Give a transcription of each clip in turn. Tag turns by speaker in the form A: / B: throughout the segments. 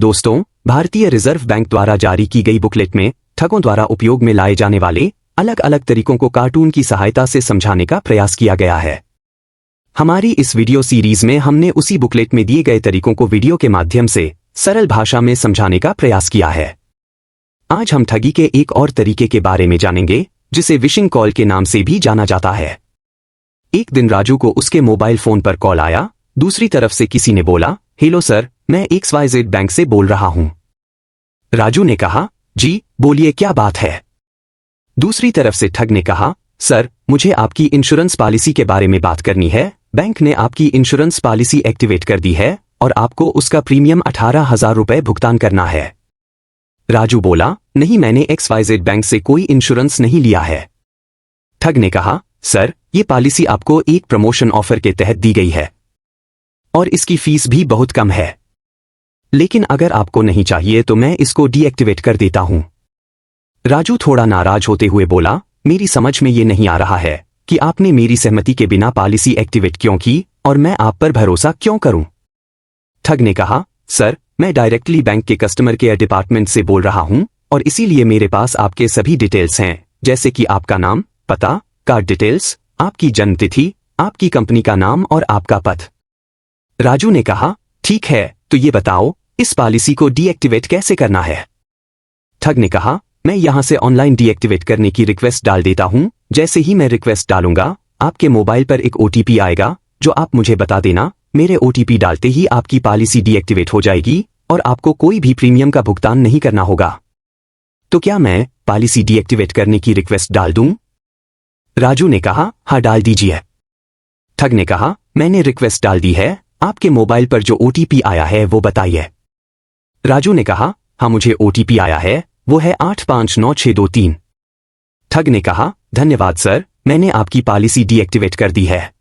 A: दोस्तों, भारतीय reserve bank द्वारा जारी की गई बुकलेट में ठगों द्वारा उपयोग में लाए जाने वाले अलग अलग तरीकों को कार्टून की सहायता से समझाने का प्रयास किया गया है। हमारी इस वीडियो सीरीज में हमने उसी बुकलेट में दिए गए तरीकों को वीडियो के माध्यम से सरल भाषा में समझाने का प्रयास किया है। आज हम ठगी के एक और तरीके के बारे में जानेंगे, जिसे विशिंग कॉल के नाम से भी जाना जाता है। एक दिन राजू को उसके मोबाइल फोन पर कॉल आया। दूसरी तरफ से किसी ने बोला, हेलो सर, मैं XYZ बैंक से बोल रहा हूं। राजू ने कहा, जी बोलिए, क्या बात है। दूसरी तरफ से ठग ने कहा, सर, मुझे आपकी इंश्योरेंस पॉलिसी के बारे में बात करनी है। बैंक ने आपकी इंश्योरेंस पॉलिसी एक्टिवेट कर दी है और आपको उसका प्रीमियम 18,000 रुपए भुगतान करना है। राजू बोला, नहीं, मैंने XYZ बैंक से कोई इंश्योरेंस नहीं लिया है। ठग ने कहा, सर, ये पॉलिसी आपको एक प्रमोशन ऑफर के तहत दी गई है और इसकी फीस भी बहुत कम है, लेकिन अगर आपको नहीं चाहिए तो मैं इसको डीएक्टिवेट कर देता हूं। राजू थोड़ा नाराज होते हुए बोला, मेरी समझ में ये नहीं आ रहा है कि आपने मेरी सहमति के बिना पॉलिसी एक्टिवेट क्यों की और मैं आप पर भरोसा क्यों करूं। ठग ने कहा, सर, मैं डायरेक्टली बैंक के कस्टमर केयर डिपार्टमेंट से बोल रहा हूं और इसीलिए मेरे पास आपके सभी डिटेल्स हैं, जैसे कि आपका नाम, पता, कार्ड डिटेल्स, आपकी जन्म तिथि, आपकी कंपनी का नाम और आपका पद। राजू ने कहा, ठीक है, तो ये बताओ इस पॉलिसी को डीएक्टिवेट कैसे करना है। ठग ने कहा, मैं यहां से ऑनलाइन डीएक्टिवेट करने की रिक्वेस्ट डाल देता हूं। जैसे ही मैं रिक्वेस्ट डालूंगा, आपके मोबाइल पर एक OTP आएगा जो आप मुझे बता देना। मेरे OTP डालते ही आपकी पॉलिसी डीएक्टिवेट हो जाएगी और आपको कोई भी प्रीमियम का भुगतान नहीं करना होगा। तो क्या मैं पॉलिसी डीएक्टिवेट करने की रिक्वेस्ट डाल दूं? राजू ने कहा, हाँ, डाल दीजिए। ठग ने कहा, मैंने रिक्वेस्ट डाल दी है, आपके मोबाइल पर जो OTP आया है वो बताइए। राजू ने कहा, हाँ, मुझे OTP आया है, वो है 859623। ठग ने कहा, धन्यवाद सर, मैंने आपकी पॉलिसी डीएक्टिवेट कर दी है।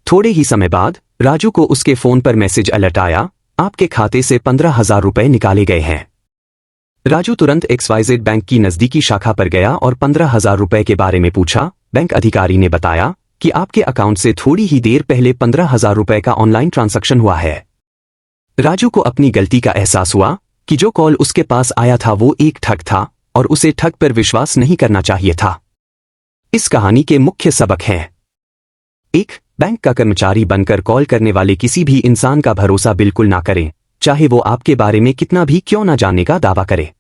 A: थोड़े ही समय बाद राजू को उसके फोन पर मैसेज अलर्ट आया, आपके खाते से 15,000 रुपए निकाले गए हैं। राजू तुरंत XYZ बैंक की नजदीकी शाखा पर गया और 15,000 रुपए के बारे में पूछा। बैंक अधिकारी ने बताया कि आपके अकाउंट से थोड़ी ही देर पहले 15,000 रुपए का ऑनलाइन ट्रांजैक्शन हुआ है। राजू को अपनी गलती का एहसास हुआ कि जो कॉल उसके पास आया था वो एक ठग था और उसे ठग पर विश्वास नहीं करना चाहिए था। इस कहानी के मुख्य सबक हैं: 1. बैंक का कर्मचारी बनकर कॉल करने वाले किसी भी इंसान का भरोसा बिल्कुल ना करें, चाहे वो आपके बारे में कितना भी क्यों ना जानने का दावा करे।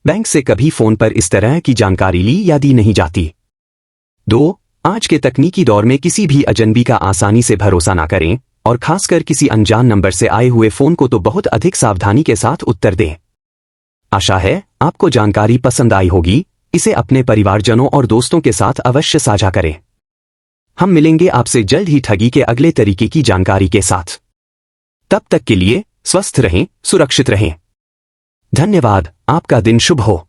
A: बैंक से कभी फोन पर इस तरह की जानकारी ली या दी नहीं जाती। 2. आज के तकनीकी दौर में किसी भी अजनबी का आसानी से भरोसा ना करें और खासकर किसी अनजान नंबर से आए हुए फोन को तो बहुत अधिक सावधानी के साथ उत्तर दें। आशा है आपको जानकारी पसंद आई होगी। इसे अपने परिवारजनों और दोस्तों के साथ अवश्य साझा करें। हम मिलेंगे आपसे जल्द ही ठगी के अगले तरीके की जानकारी के साथ। तब तक के लिए स्वस्थ रहें, सुरक्षित रहें। धन्यवाद। आपका दिन शुभ हो।